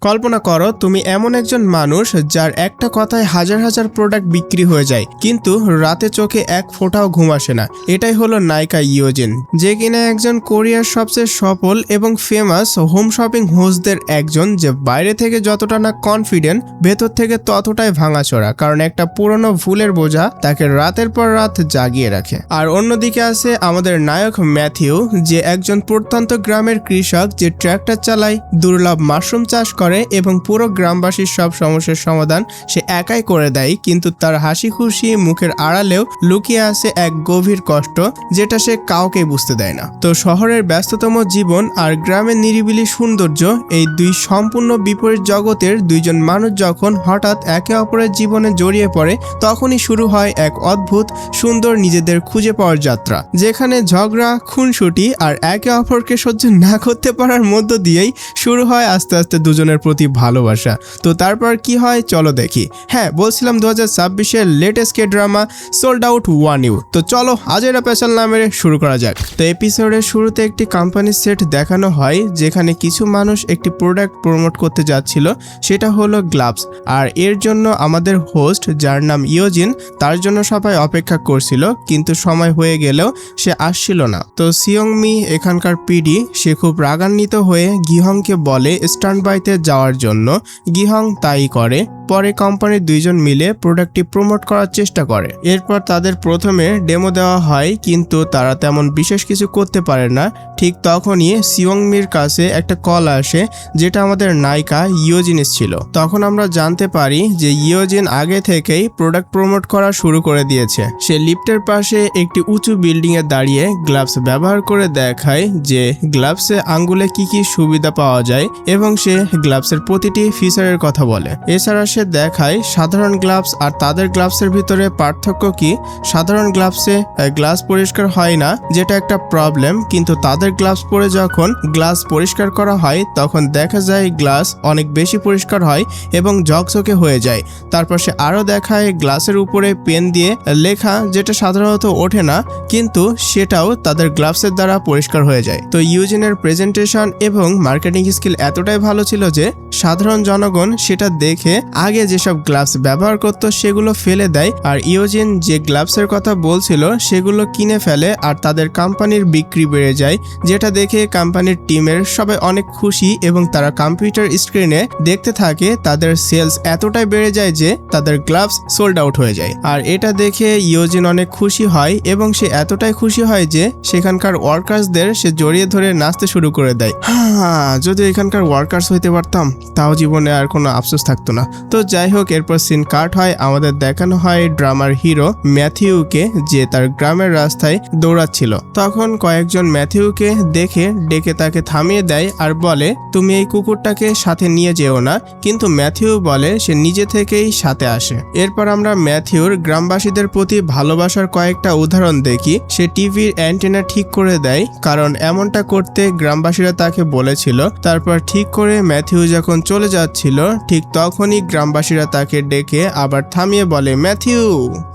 কল্পনা করো তুমি এমন একজন মানুষ যার একটা কথায় হাজার হাজার প্রোডাক্ট বিক্রি হয়ে যায়, কিন্তু রাতে চোখে এক ফোঁটাও ঘুম আসে না। এটাই হলো নায়িকা ইয়োজিন, যে কিনা একজন কোরিয়ার সবচেয়ে সফল এবং ফেমাস হোম শপিং হোস্টদের একজন, যে বাইরে থেকে যতটা না কনফিডেন্ট, ভেতর থেকে ততটাই ভাঙাচোরা, কারণ একটা পুরনো ভুলের বোঝা তাকে রাতের পর রাত জাগিয়ে রাখে। আর অন্যদিকে আছে আমাদের নায়ক ম্যাথিউ, যে একজন প্রত্যন্ত গ্রামের কৃষক, যে ট্র্যাক্টর চালায়, দুর্লভ মাশরুম চাষ করে এবং পুরো গ্রামবাসীর সব সমস্যার সমাধান সে একাই করে দেয়। কিন্তু তার হাসি খুশি মুখের আড়ালেও লুকিয়ে আছে এক গভীর কষ্ট, যেটা সে কাউকে বুঝতে দেয় না। তো শহরের ব্যস্ততম জীবন আর গ্রামের নিরিবিলি সৌন্দর্য, এই দুই সম্পূর্ণ বিপরীত জগতের দুইজন মানুষ যখন হঠাৎ একে অপরের জীবনে জড়িয়ে পড়ে, তখনই শুরু হয় এক অদ্ভুত সুন্দর নিজেদের খুঁজে পাওয়ার যাত্রা, যেখানে ঝগড়া, খুনসুটি আর একে অপরকে সহ্য না করতে পারার মধ্য দিয়েই শুরু হয় আস্তে আস্তে দুজনের প্রতি ভালোবাসা। তো তারপর কি হয় চলো দেখি। হ্যাঁ, বলছিলাম 2026-এর latest K drama sold out one you. তো চলো আজেরা পেশাল না মেরে শুরু করা যাক। তো এপিসোডের শুরুতে একটি কোম্পানির সেট দেখানো হয়, যেখানে কিছু মানুষ একটি প্রোডাক্ট প্রমোট করতে যাচ্ছিল, সেটা হলো গ্লাভস। আর এর জন্য আমাদের হোস্ট, যার নাম ইয়োজিন, তার জন্য সবাই অপেক্ষা করছিল, কিন্তু সময় হয়ে গেলেও সে আসছিল না। তো সিয়ংমি, এখানকার পিডি, সে খুব রাগান্বিত হয়ে গিহংকে বলে স্ট্যান্ড বাইতে যাওয়ার জন্য। গিহং তাই করে। পরে কোম্পানির দুইজন মিলে প্রোডাক্টটি প্রমোট করার চেষ্টা করে। এরপর তাদের প্রথমে ডেমো দেওয়া হয়, কিন্তু তারা তেমন বিশেষ কিছু করতে পারে না। ঠিক তখনই সিয়ংমির কাছে একটা কল আসে, যেটা আমাদের নায়িকা ইয়োজিনের ছিল। তখন আমরা জানতে পারি যে ইয়োজিন আগে থেকেই প্রোডাক্ট প্রমোট করা শুরু করে দিয়েছে। সে লিফটের পাশে একটি উঁচু বিল্ডিং এ দাঁড়িয়ে গ্লাভস ব্যবহার করে দেখায় যে গ্লাভসে আঙ্গুলে কি কি সুবিধা পাওয়া যায়, এবং সে গ্লাভসের প্রতিটি ফিচারের কথা বলে। এছাড়া সে দেখায় সাধারণ গ্লাভস আর তাদের গ্লাভসের ভিতরে পার্থক্য কি। সাধারণ গ্লাভসে গ্লাস পরিষ্কার হয় না, যেটা একটা প্রবলেম, কিন্তু তাদের গ্লাভস পরে যখন গ্লাস পরিষ্কার করা হয় তখন দেখা যায় গ্লাস অনেক বেশি পরিষ্কার হয় এবং ঝকঝকে হয়ে যায়। তারপর সে আরো দেখায় গ্লাসের উপরে পেন দিয়ে লেখা, যেটা সাধারণত ওঠে না, কিন্তু সেটাও তাদের গ্লাভসের দ্বারা পরিষ্কার হয়ে যায়। তো ইয়োজিনের প্রেজেন্টেশন এবং মার্কেটিং স্কিল এতটাই ভালো ছিল যে সাধারণ জনগণ সেটা দেখে আগে যেসব গ্লাভস ব্যবহার করত সেগুলো ফেলে দেয়, আর ইয়োজিন যে গ্লাভসের কথা বলছিল সেগুলো কিনে ফেলে, আর তাদের কোম্পানির বিক্রি বেড়ে যায়, যেটা দেখে কোম্পানির টিমের সবাই অনেক খুশি এবং তারা কম্পিউটার স্ক্রিনে দেখতে থাকে তাদের সেলস এতটাই বেড়ে যায় যে তাদের গ্লাভস সোল্ড আউট হয়ে যায়। আর এটা দেখে ইয়োজিন অনেক খুশি হয় এবং সে এতটাই খুশি হয় যে সেখানকার ওয়ার্কার্সদের সে জড়িয়ে ধরে নাচতে শুরু করে দেয়। যদি এখানকার ওয়ার্কার্স হইতে পারতাম তাও জীবনে আর কোনো আফসোস থাকতো না। তো যাই হোক, এরপর সিন কাট হয়, আমাদের দেখানো হয় ড্রামার হিরো ম্যাথিউকে, যে তার গ্রামের রাস্তায় দৌড়াচ্ছিল। তখন কয়েকজন ম্যাথিউকে দেখে ডেকে তাকে থামিয়ে দেয় আর বলে, তুমি এই কুকুরটাকে সাথে নিয়ে যেও না। কিন্তু ম্যাথিউ বলে সে নিজে থেকেই সাথে আসে। এরপর আমরা ম্যাথিউর গ্রামবাসীদের প্রতি ভালোবাসার কয়েকটা উদাহরণ দেখি। সে টিভির অ্যান্টেনা ঠিক করে দেয়, কারণ এমনটা করতে গ্রামবাসীরা তাকে বলেছিল। তারপর ঠিক করে ম্যাথিউ যখন চলে যাচ্ছিল, ঠিক তখনই গ্রামবাসীরা তাকে ডেকে আবার থামিয়ে বলে ম্যাথিউ।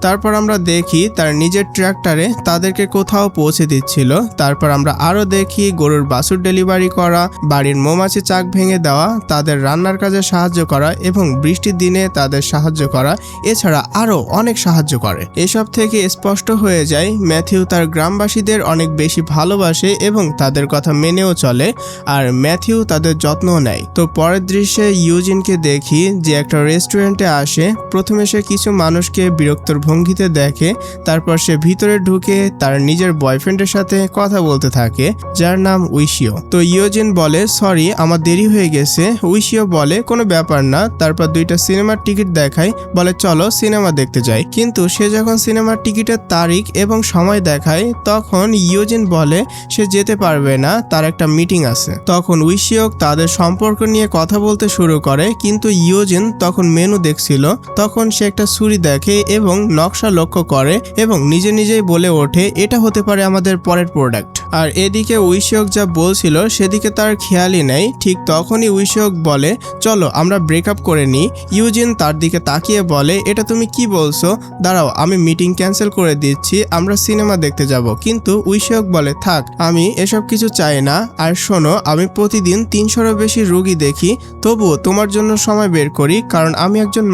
তারপর আমরা দেখি তার নিজের ট্র্যাক্টরে তাদেরকে কোথাও পৌঁছে দিচ্ছিল। তারপর আমরা আরো দেখি গরুর বাছুর ডেলিভারি করা, বাড়ির মৌমাছি চাক ভেঙে দেওয়া, তাদের রান্নার কাজে সাহায্য করা এবং বৃষ্টির দিনে তাদের সাহায্য করা, এছাড়া আরো অনেক সাহায্য করে। এসব থেকে স্পষ্ট হয়ে যায় ম্যাথিউ তার গ্রামবাসীদের অনেক বেশি ভালোবাসে এবং তাদের কথা মেনেও চলে, আর ম্যাথিউ তাদের যত্নও নেয়। তো পরের দৃশ্যে ইয়োজিনকে দেখি যে একটা রেস্টুরেন্টে আসে। প্রথমে সে কিছু মানুষকে বিরক্তর ভঙ্গিতে দেখে, তারপর সে ভিতরে ঢুকে তার নিজের বয়ফ্রেন্ডের সাথে কথা বলতে থাকে, যার নাম উইশিও। তো ইয়োজিন বলে সরি আমার দেরি হয়ে গেছে। উইশিও বলে কোনো ব্যাপার না। তারপর দুইটা সিনেমার টিকিট দেখায়, বলে চলো সিনেমা দেখতে যাই। কিন্তু সে যখন সিনেমার টিকিটের তারিখ এবং সময় দেখায় তখন ইয়োজিন বলে সে যেতে পারবে না, তার একটা মিটিং আছে। তখন উইশিও তাদের সম্পর্ক নিয়ে কথা বলতে শুরু করে, কিন্তু ইয়োজিন তখন মেনু দেখছিল। তখন সে একটা ছুরি দেখে এবং নকশা লক্ষ্য করে এবং নিজে নিজেই বলে ওঠে এটা হতে পারে আমাদের পরের প্রোডাক্ট। আর এদিকে উইশিওক যা বলছিল সেদিকে তার খেয়ালই নেই। ঠিক তখনই উইশিওক বলে চলো আমরা ব্রেকআপ করে নিই। ইয়োজিন তার দিকে তাকিয়ে বলে এটা তুমি কি বলছো, দাঁড়াও আমি মিটিং ক্যান্সেল করে দিচ্ছি, আমরা সিনেমা দেখতে যাব। কিন্তু উইশিওক বলে থাক আমি এসব কিছু চাই না, আর শোনো আমি প্রতিদিন 300-এরও বেশি রোগী দেখি, রাখি, তবুও তোমার জন্য সময় বের করি, কারণ আমি একজন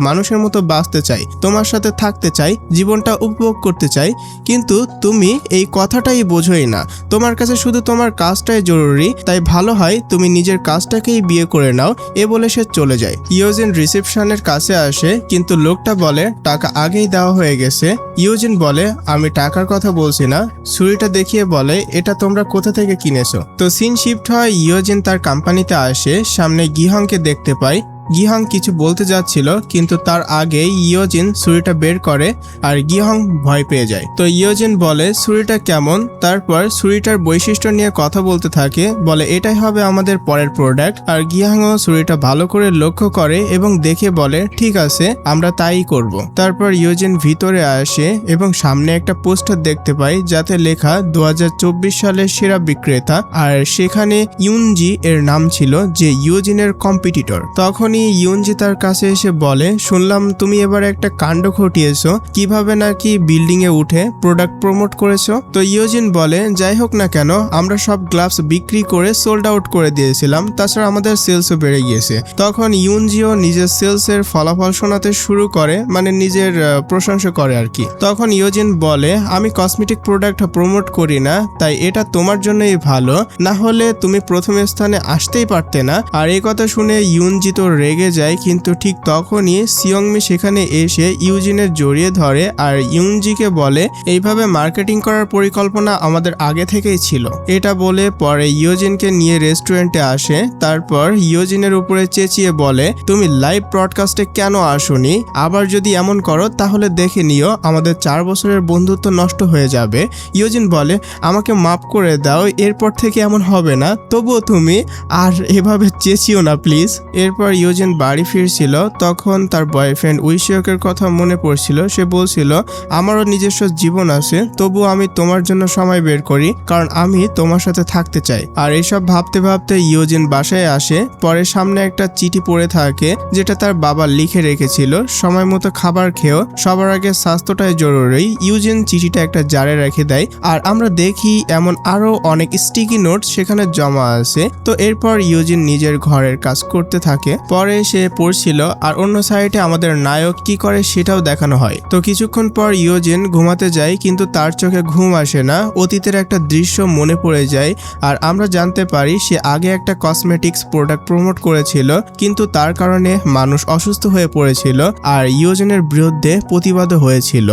মানুষের মতো বাঁচতে চাই, তোমার সাথে থাকতে চাই, জীবনটা উপভোগ করতে চাই। কিন্তু তুমি এই কথাটাই বোঝোই না, তোমার কাছে শুধু তোমার কাজটাই জরুরি, তাই ভালো হয় তুমি নিজের কাজটাকেই বিয়ে করে নাও। এ বলে সে চলে যায়। ইয়োজিন রিসেপশনের কাছে আসে, কিন্তু লোকটা বলে টাকা আগেই দেওয়া হয়ে গেছে। ইয়োজিন বলে আমি টাকার কথা বলছি না, ছুরিটা দেখিয়ে বলে এটা তোমরা কোথা থেকে কিনেছো। তো সিন শিফট হয়, ইয়োজিন তার কোম্পানিতে আসে, সামনে গিহংকে দেখতে পায়। গিহং কিছু বলতে যাচ্ছিল, কিন্তু তার আগে ইয়োজিন ছুরিটা বের করে আর গিহং ভয় পেয়ে যায়। তো ইয়োজিন বলে ছুরিটা কেমন, তারপর ছুরিটার বৈশিষ্ট্য নিয়ে কথা বলতে থাকে, বলে এটাই হবে আমাদের পরের প্রোডাক্ট। আর গিহংও ছুরিটা ভালো করে লক্ষ্য করে এবং দেখে বলে ঠিক আছে, আমরা তাই করব। তারপর ইয়োজিন ভিতরে আসে এবং সামনে একটা পোস্টার দেখতে পাই যাতে লেখা 2024 সালের সেরা বিক্রেতা, আর সেখানে ইউনজি এর নাম ছিল, যে ইয়োজিনের কম্পিটিটর। তখন ইউনজি তার কাছে এসে বলে শুনলাম তুমি এবার একটা কাণ্ড ঘটিয়েছো, কিভাবে নাকি বিল্ডিং এ উঠে প্রোডাক্ট প্রমোট করেছো। তো ইয়োজিন বলে যাই হোক না কেন, আমরা সব গ্লাভস বিক্রি করে সোল্ড আউট করে দিয়েছিলাম, তাছাড়া আমাদের সেলসও বেড়ে গিয়েছে। তখন ইউনজিও নিজের সেলস এর ফলাফল শোনাতে শুরু করে, মানে নিজের প্রশংসা করে আর কি। তখন ইয়োজিন বলে আমি কসমেটিক প্রোডাক্ট প্রমোট করি না, তাই এটা তোমার জন্যই ভালো, না হলে তুমি প্রথম স্থানে আসতেই পারতে না। আর এই কথা শুনে ইউনজি তো রেগে যায়, কিন্তু ঠিক তখনই সিয়ংমি সেখানে এসে ইয়োজিনের জড়িয়ে ধরে আর ইউনজিকে বলে এইভাবে মার্কেটিং করার পরিকল্পনা আমাদের আগে থেকেই ছিল। এটা বলে পরে ইয়োজিনকে নিয়ে রেস্টুরেন্টে আসে, তারপর ইয়োজিনের উপরে চেঁচিয়ে বলে তুমি লাইভ ব্রডকাস্টে কেন আসোনি, আবার যদি এমন করো তাহলে দেখে নিও আমাদের 4 বছরের বন্ধুত্ব নষ্ট হয়ে যাবে। ইয়োজিন বলে আমাকে মাফ করে দাও, এরপর থেকে এমন হবে না, তবুও তুমি আর এভাবে চেঁচিও না প্লিজ। এরপর ইয়োজিন বাড়ি ফিরছিল, তখন তার বয়ফ্রেন্ড উইশিওকের কথা মনে পড়ছিল। সে বলছিল আমারও নিজস্ব জীবন আছে, তবুও আমি তোমার জন্য সময় বের করি, কারণ আমি তোমার সাথে থাকতে চাই। আর এসব ভাবতে ভাবতে ইয়োজিন বাসায় আসে। পরে সামনে একটা চিঠি পড়ে থাকে যেটা তার বাবা লিখে রেখেছিল, সময় মতো খাবার খেও, সবার আগে স্বাস্থ্যটাই জরুরি। ইয়োজিন চিঠিটা একটা জারে রেখে দেয়, আর আমরা দেখি এমন আরো অনেক স্টিকি নোট সেখানে জমা আছে। তো এরপর ইয়োজিন নিজের ঘরের কাজ করতে থাকে। পরে সে পড়ছিল, আর অন্য সাইডে আমাদের নায়ক কি করে সেটাও দেখানো হয়। তো কিছুক্ষণ পর ইয়োজিন ঘুমাতে যায়, কিন্তু তার চোখে ঘুম আসে না, অতীতের একটা দৃশ্য মনে পড়ে যায়। আর আমরা জানতে পারি সে আগে একটা কসমেটিক্স প্রোডাক্ট প্রমোট করেছিল, কিন্তু তার কারণে মানুষ অসুস্থ হয়ে পড়েছিল আর ইয়োজিনের বিরুদ্ধে প্রতিবাদও হয়েছিল,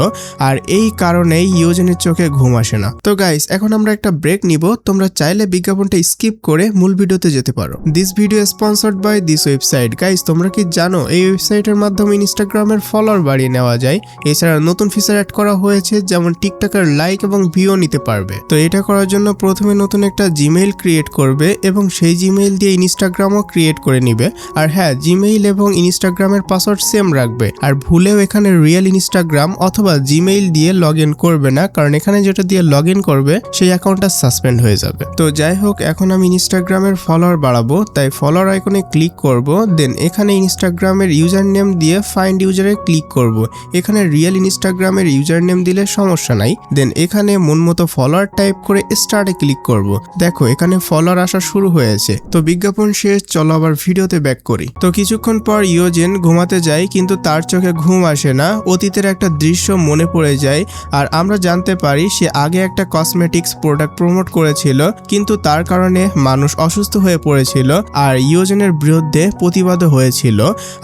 আর এই কারণেই ইয়োজিনের চোখে ঘুম আসে না। তো গাইস, এখন আমরা একটা ব্রেক নিব, তোমরা চাইলে বিজ্ঞাপনটা স্কিপ করে মূল ভিডিওতে যেতে পারো। This video sponsored by this website. Guys, তোমরা কি জানো এই ওয়েবসাইটের মাধ্যমে ইনস্টাগ্রামের ফলোয়ার বাড়িয়ে নেওয়া যায়। এছাড়া নতুন ফিচার অ্যাড করা হয়েছে, যেমন টিকটকের লাইক এবং ভিউ নিতে পারবে। তো এটা করার জন্য প্রথমে নতুন একটা জিমেইল ক্রিয়েট করবে এবং সেই জিমেইল দিয়ে ইনস্টাগ্রামও ক্রিয়েট করে নিবে। আর হ্যাঁ, জিমেইল এবং ইনস্টাগ্রামের পাসওয়ার্ড সেম রাখবে। আর ভুলেও এখানে রিয়েল ইনস্টাগ্রাম অথবা জিমেইল দিয়ে লগ ইন করবে না, কারণ এখানে যেটা দিয়ে লগ ইন করবে সেই অ্যাকাউন্টটা সাসপেন্ড হয়ে যাবে। তো যাই হোক, এখন আমি ইনস্টাগ্রামের ফলোয়ার বাড়াবো, তাই ফলোয়ার আইকনে ক্লিক করব। দেন এখানে ইনস্টাগ্রামের ইউজার নেম দিয়ে ফাইন্ড ইউজারে ক্লিক করব। এখানে রিয়েল ইনস্টাগ্রামের ইউজার নেম দিলে সমস্যা নাই। দেন এখানে মন মতো ফলোয়ার টাইপ করে স্টার্টে ক্লিক করব। দেখো এখানে ফলোয়ার আসা শুরু হয়েছে। তো বিজ্ঞাপন শেষ, চলো আবার ভিডিওতে ব্যাক করি। তো কিছুক্ষণ পর ইয়োজিন ঘুমাতে যায়, কিন্তু তার চোখে ঘুম আসে না, অতীতের একটা দৃশ্য মনে পড়ে যায়। আর আমরা জানতে পারি সে আগে একটা কসমেটিক্স প্রোডাক্ট প্রমোট করেছিল, কিন্তু তার কারণে মানুষ অসুস্থ হয়ে পড়েছিল আর ইয়োজিনের বিরুদ্ধে প্রতিবাদও হয়েছিল,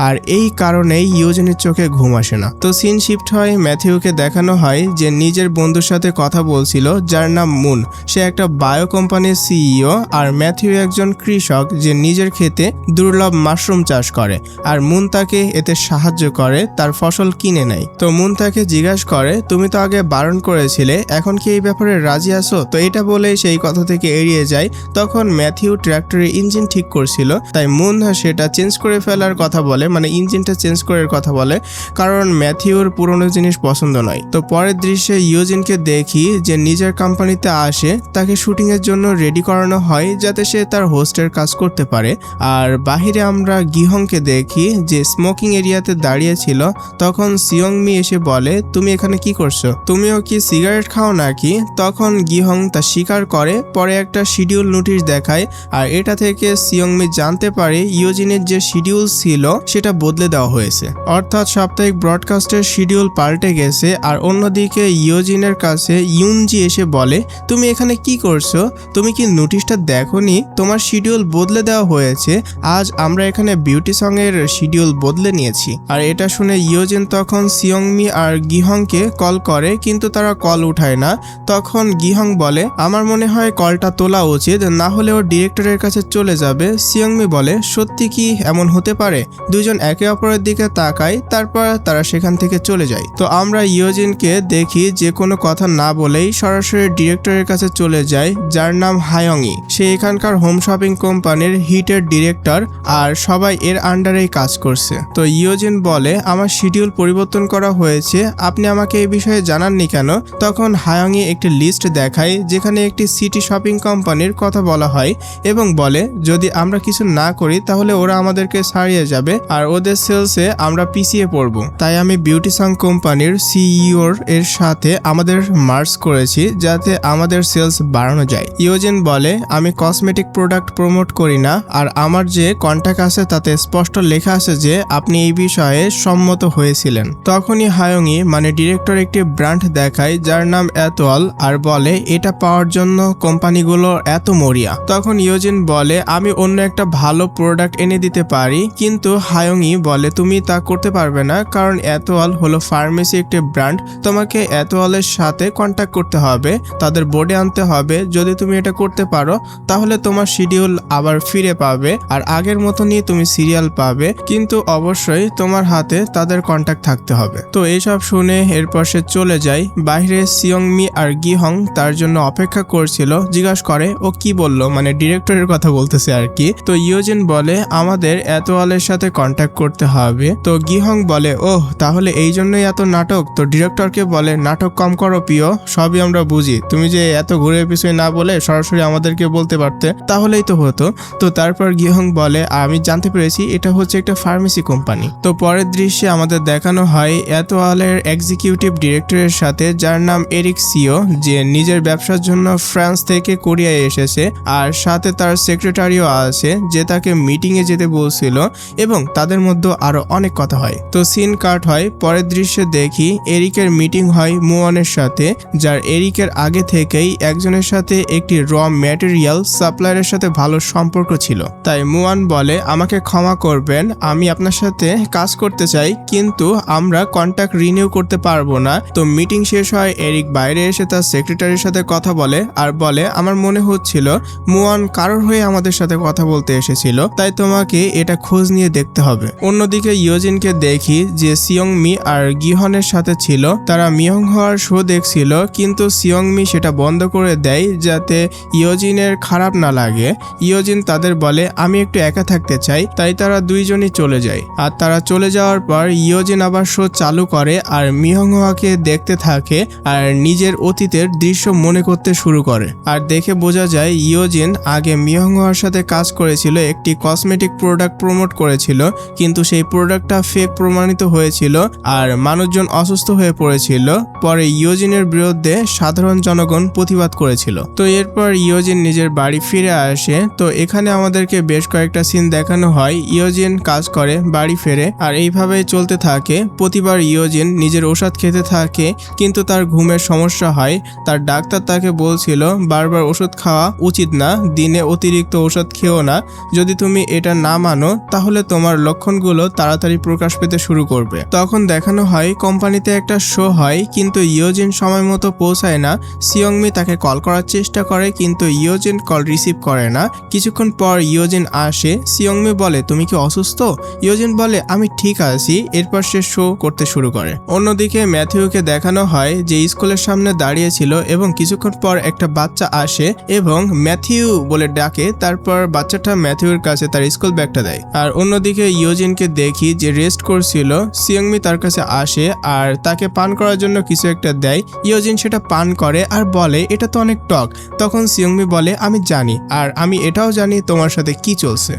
আর এই কারণেই ইয়োজিনের চোখে ঘুম আসে না। তো সিন শিফট হয়, ম্যাথিউকে দেখানো হয় যে নিজের বন্ধুর সাথে কথা বলছিল যার নাম মুন। সে একটা বায়ো কোম্পানির সিইও, আর ম্যাথিউ একজন কৃষক যে নিজের ক্ষেতে দুর্লভ মাশরুম চাষ করে, আর মুন তাকে এতে সাহায্য করে, তার ফসল কিনে নেয়। তো মুন তাকে জিজ্ঞাসা করে তুমি তো আগে বারণ করেছিলে, এখন কি এই ব্যাপারে রাজি আছো? তো এটা বলে সেই কথা থেকে এড়িয়ে যায়। তখন ম্যাথিউ ট্র্যাক্টরের ইঞ্জিন ঠিক করছিল, তাই মুন সেটা চেঞ্জ করে ফেলার কথা বলে, মানে ইঞ্জিনটা চেঞ্জ করার কথা বলে, কারণ ম্যাথিউর পুরনো জিনিস পছন্দ নয়। তো পরের দৃশ্যে ইয়োজিনকে দেখি যে নিজের কোম্পানিতে আসে, তাকে শুটিং এর জন্য রেডি করানো হয় যাতে সে তার হোস্টের কাজ করতে পারে। আর বাহিরে আমরা গিহংকে দেখি যে স্মোকিং এরিয়াতে দাঁড়িয়ে ছিল। তখন সিয়ংমি এসে বলে, তুমি এখানে কি করছো, তুমিও কি সিগারেট খাও নাকি? তখন গিহং তা স্বীকার করে। পরে একটা শিডিউল নোটিশ দেখায়, আর এটা থেকে সিয়ংমি জানতে পারে ইয়োজিনের যে শিডিউল ছিল সেটা বদলে দেওয়া হয়েছে, অর্থাৎ সাপ্তাহিক ব্রডকাস্টের শিডিউল পাল্টে গেছে। আর অন্যদিকে ইয়োজিনের কাছে ইউনজি এসে বলে, তুমি এখানে কি করছো, তুমি কি নোটিশটা দেখোনি? তোমার শিডিউল বদলে দেওয়া হয়েছে, আজ আমরা এখানে বিউটি সং এর শিডিউল বদলে নিয়েছি। আর এটা শুনে ইয়োজিন তখন সিয়ংমি আর গিহংকে কল করে, কিন্তু তারা কল উঠায় না। তখন গিহং বলে, আমার মনে হয় কলটা তোলা উচিত, না হলে ও ডিরেক্টরের কাছে চলে যাবে। সিয়ংমি বলে, সত্যি কি এমন হতে পারে? দুজন একে অপরের দিকে তাকায়, তারপর তারা সেখান থেকে চলে যায়। তো আমরা ইয়োজিনকে দেখি যে কোনো কথা না বলেই সরাসরি ডিরেক্টরের কাছে চলে যায়, যার নাম হায়ংই। সে এখানকার হোম শপিং কোম্পানির হিটের ডিরেক্টর, আর সবাই এর আন্ডারেই কাজ করছে। তো ইয়োজিন বলে, আমার শিডিউল পরিবর্তন করা হয়েছে, আপনি আমাকে এই বিষয়ে জানাননি কেন? তখন হায়ংই একটি লিস্ট দেখায় যেখানে একটি সিটি শপিং কোম্পানির কথা বলা হয় এবং বলে, যদি আমরা কিছু না করি তাহলে ওরা আমাদেরকে ছাড়িয়ে যাবে আর ওদের সেলসে আমরা পিছিয়ে পড়ব। তাই আমি বিউটি সং কোম্পানির সিইওর এর সাথে আমাদের মার্জ করেছি যাতে আমাদের সেলস বাড়ানো যায়। ইয়োজিন বলে, আমি কসমেটিক প্রোডাক্ট প্রমোট করি না, আর আমার যে কন্ট্যাক্ট আছে তাতে স্পষ্ট লেখা আছে যে আপনি এই বিষয়ে সম্মত হয়েছিলেন। তখনই হায়ংই মানে ডিরেক্টর একটি ব্র্যান্ড দেখায় যার নাম এতোয়াল, আর বলে এটা পাওয়ার জন্য কোম্পানিগুলো এত মরিয়া। তখন ইয়োজিন বলে, আমি অন্য একটা ভালো প্রোডাক্ট এনে দিতে পারি, কিন্তু হায়ংই বলে, তুমি তা করতে পারবে না, কারণ এতোয়াল হলো ফার্মেসি একটি ব্র্যান্ড, তোমাকে এতোয়ালের সাথে কন্ট্যাক্ট করতে হবে, তাদের বোর্ডে আনতে হবে। যদি তুমি এটা করতে পারো তাহলে তোমার শিডিউল আবার ফিরে পাবে আর আগের মতনই তুমি সিরিয়াল পাবে, কিন্তু অবশ্যই তোমার হাতে তাদের কন্ট্যাক্ট থাকতে হবে। তো এইসব শুনে এরপর সে চলে যায়। বাইরে সিয়ংমি আর গিহং তার জন্য অপেক্ষা করছিল। জিজ্ঞাসা করে, ও কি বললো, মানে ডিরেক্টরের কথা বলতেছে আর কি। তো ইয়োজিন বলে, আমাদের এতোয়ালের সাথে কন্ট্যাক্ট করতে হবে। তো গিহং বলে, ওহ তাহলে এই জন্যই এত নাটক। তো ডিরেক্টরকে বলে, নাটক কম করো প্রিয়, সবই আমরা বুঝি, তুমি যে এত ঘুরে পিছনে না বলে সরাসরি আমাদেরকে বলতে পারতে, তাহলেই তো হতো। তো তারপর গিহং বলে, আমি জানতে পেরেছি এটা হচ্ছে একটা ফার্মেসি কোম্পানি। তো পরের দৃশ্যে আমাদের দেখানো হয় এতোয়ালের এক্সিকিউটিভ ডিরেক্টরের সাথে, যার নাম এরিক সিও, যে নিজের ব্যবসার জন্য ফ্রান্স থেকে কোরিয়ায় এসেছে, আর সাথে তার সেক্রেটারিও আছে যে তাকে মিটিং এ যেতে বলছিল, এবং তাদের মধ্যে আরো অনেক কথা হয়। তো সিন কাট হয়। পরের দৃশ্যে দেখি এরিকের মিটিং হয় মুয়ানের সাথে, যার এরিকের আগে থেকেই একজনের সাথে একটি র ম্যাটেরিয়াল সাপ্লায়ারের সাথে ভালো সম্পর্ক ছিল। তাই মুয়ান বলে, আমাকে ক্ষমা করবেন, আমি আপনার সাথে কাজ করতে চাই, কিন্তু আমরা কন্ট্যাক্ট রিনিউ করতে পারবো না। তো মিটিং শেষ হয়, এরিক বাইরে এসে তার সেক্রেটারির সাথে কথা বলে আর বলে, আমার মনে হচ্ছিল মুয়ান কারোর হয়ে আমাদের সাথে কথা বলতে এসেছিল, তাই তোমাকে এটা খোঁজ নিয়ে দেখতে হবে। অন্যদিকে ইয়োজিনকে দেখি যে সিয়ংমি আর গিহনের সাথে ছিল, তারা মিয়ং হওয়ার শো দেখছিল, কিন্তু সিয়ংমি সেটা বন্ধ করে দেয় যাতে ইয়োজিনের খারাপ না লাগে। ইয়োজিন তাদের বলে, আমি একটু একা থাকতে চাই, তাই তারা দুইজনই চলে যায়। আর তারা চলে যাওয়ার পর ইয়োজিন আবার শো চালু করে আর মিয়ংহোয়াকে দেখতে থাকে আর নিজের অতীতের দৃশ্য মনে করতে শুরু করে। আর দেখে বোঝা যায় ইয়োজিন আগে মিয়ংহোয়ার সাথে কাজ করেছিল, একটি কসমেটিক প্রোডাক্ট প্রমোট করেছিল, কিন্তু সেই প্রোডাক্টটা ফেক প্রমাণিত হয়েছিল আর মানুষজন অসুস্থ হয়ে পড়েছিল। পরে ইয়োজিনের বিরুদ্ধে সাধারণ জনগণ প্রতিবাদ করেছিল। তো এরপর ইয়োজিন নিজের বাড়ি ফিরে আসে। তো এখানে আমাদেরকে বেশ কয়েকটা সিন দেখানো হয়। ইয়োজিন কাজ করে, বাড়ি ফেরে, আর এইভাবেই চলতে থাকে। প্রতিবার ইয়োজিন নিজের ওষুধ খেতে থাকে, কিন্তু তার ঘুমের সমস্যা হয়। তার ডাক্তার তাকে বলছিল বারবার ওষুধ খাওয়া উচিত না, দিনে অতিরিক্ত ওষুধ খেও না, যদি তুমি এটা না মানো তাহলে তোমার লক্ষণগুলো তাড়াতাড়ি প্রকাশ পেতে শুরু করবে। তখন দেখানো হয় কোম্পানিতে একটা শো হয়, কিন্তু ইয়োজিন সময় মতো পৌঁছায় না। সিয়ংমি তাকে কল করার চেষ্টা করে, কিন্তু ইয়োজিন কল রিসিভ করে না। কিছুক্ষণ পর ইয়োজিন আসে। সিয়ংমি বলে, তুমি কি অসুস্থ? ইয়োজিন বলে, আমি ঠিক আছি। এরপর সে শো করতে শুরু করে। অন্যদিকে ম্যাথিউকে দেখানো হয় যে স্কুলের সামনে দাঁড়িয়ে ছিল, এবং কিছুক্ষণ পর একটা বাচ্চা আসে এবং ম্যাথিউ বলে ডাকে। তারপর বাচ্চাটা ম্যাথিউর কাছে তার স্কুল ব্যাগটা দেয়। আর অন্যদিকে ইয়োজিনকে দেখি যে রেস্ট করছিল, সিয়ংমি তার কাছে আসে আর তাকে পান করার জন্য কিছু একটা দেয়। ইয়োজিন সেটা পান করে আর বলে এটা তো অনেক টক। তখন সিয়ংমি বলে আমি জানি, আর আমি এটাও জানি তোমার সাথে কি চলছে।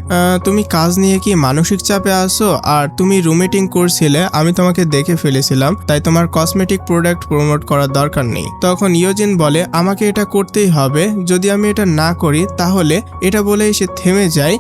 তুমি কাজ নিয়ে কি মানসিক চাপে আসো, আর তুমি রুমেটিং করছিলে, আমি তোমাকে দেখে ফেলেছিলাম, তাই তোমার কসমেটিক প্রোডাক্ট প্রমোট করার দরকার নেই। তখন ইয়োজিন বলে আমাকে এটা করতেই হবে, যদি আমি এটা না করি তাহলে, এটা বলেই সে থেমে যায়।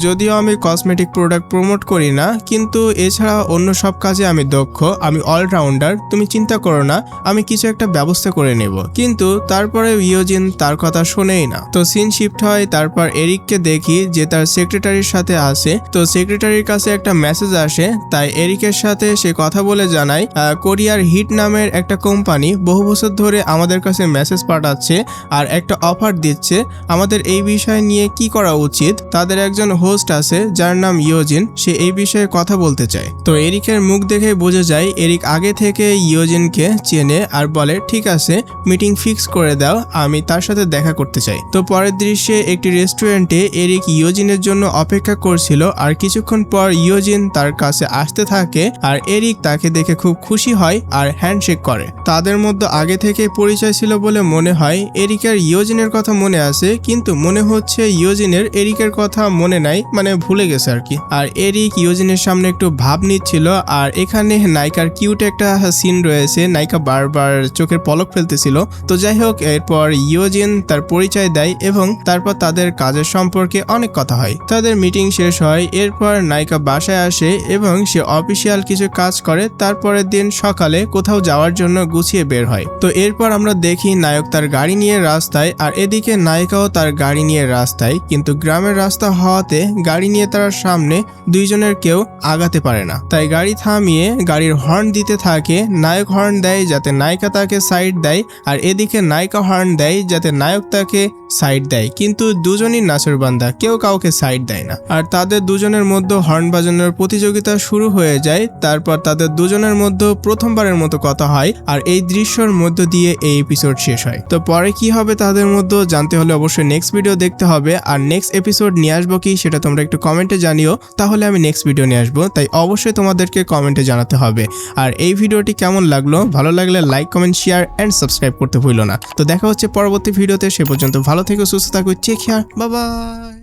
যদিও আমি কসমেটিক প্রোডাক্ট প্রমোট করি না, কিন্তু এছাড়া অন্য সব কাজে আমি দক্ষ, আমি অলরাউন্ডার, তুমি চিন্তা করো না, আমি কিছু একটা ব্যবস্থা করে নেব। কিন্তু তারপরে ইয়োজিন তার কথা শোনেই না। তো সিন শিফট হয়, তারপর এরিককে দেখি যে তার সেক্রেটারির সাথে আসে। তো সেক্রেটারির কাছে একটা মেসেজ আসে, তাই এরিকের সাথে সে কথা বলে জানায় কোরিয়ার হিট নামের একটা কোম্পানি বহু বছর ধরে আমাদের কাছে মেসেজ পাঠাচ্ছে আর একটা অফার দিচ্ছে, আমাদের এই বিষয় নিয়ে কি করা উচিত। তাদের একজন হোস্ট আছে যার নাম ইয়োজিন, সে এই বিষয়ে কথা বলতে চায়। তো এরিকের মুখ দেখে বোঝা যায় এরিক আগে থেকে ইয়োজিনকে চেনে আর বলে ঠিক আছে, মিটিং ফিক্স করে দাও, আমি তার সাথে দেখা করতে চাই। তো পরের দৃশ্যে একটি রেস্টুরেন্টে এরিক ইয়োজিনের জন্য অপেক্ষা করছিল, আর কিছুক্ষণ পর ইয়োজিন তার কাছে আসতে থাকে আর এরিক তাকে দেখে খুব খুশি হয় আর হ্যান্ডশেক করে। তাদের মধ্যে আগে থেকে পরিচয় ছিল বলে মনে হয়। এরিকের ইয়োজিনের কথা মনে আছে, কিন্তু মনে হচ্ছে ইয়োজিনের এরিকের কথা মনে নাই, মানে ভুলে গেছে আর কি। আর এরিক ইয়োজিনের সামনে একটু ভাব নিচ্ছিল, আর এখানে নায়িকার কিউট একটা সিন রয়েছে, নায়িকা বারবার চোখের পলক ফেলতেছিল। তো যাই হোক, এরপর ইয়োজিন তার পরিচয় দেয় এবং তারপর তাদের কাজের সম্পর্কে অনেক কথা হয়। তাদের মিটিং শেষ হয়, এরপর নায়িকা বাসায় আসে এবং সে অফিসিয়াল কিছু কাজ করে। তারপরের দিন সকালে কোথাও যাওয়ার জন্য গুছিয়ে বের হয়। তো এরপর আমরা দেখি নায়ক তার গাড়ি নিয়ে রাস্তায়, আর এদিকে নায়িকাও তার গাড়ি নিয়ে রাস্তায়, কিন্তু গ্রামের রাস্তা হওয়াতে গাড়ি নিয়ে তার সামনে দুইজনের কেউ আগাতে পারে না। তাই গাড়ি থামিয়ে গাড়ির হর্ন দিতে থাকে। নায়ক হর্ন দেয় যাতে নায়িকা তাকে সাইড দেয়, আর এদিকে নায়িকা হর্ন দেয় যাতে নায়ক তাকে সাইড দেয়, কিন্তু দুজনই নাচরবান্দা, কেউ কাউকে সাইড দেয় না। আর তাদের দুজনের মধ্যে হর্ন বাজানোর প্রতিযোগিতা শুরু হয়ে যায়। তারপর তাদের দুজনের মধ্যে প্রথমবারের মতো কথা হয়, আর এই দৃশ্যর মধ্য দিয়ে এই এপিসোড শেষ হয়। তো পরে কি হবে তাদের মধ্যে জানতে হলে অবশ্যই নেক্সট ভিডিও দেখতে হবে। আর নেক্সট এপিসোড নিয়ে আসবো কি সেটা তোমরা একটু কমেন্টে জানিও, তাহলে আমি নেক্সট ভিডিও নিয়ে আসবো। তাই অবশ্যই তোমাদেরকে কমেন্টে জানাতে হবে। আর এই ভিডিওটি কেমন লাগলো, ভালো লাগলে like, comment, share and subscribe করতে ভুলো না। তো দেখা হচ্ছে পরবর্তী ভিডিওতে, সে পর্যন্ত ভালো থেকো, সুস্থ থাকো, টেক কেয়ার, বাই বাই।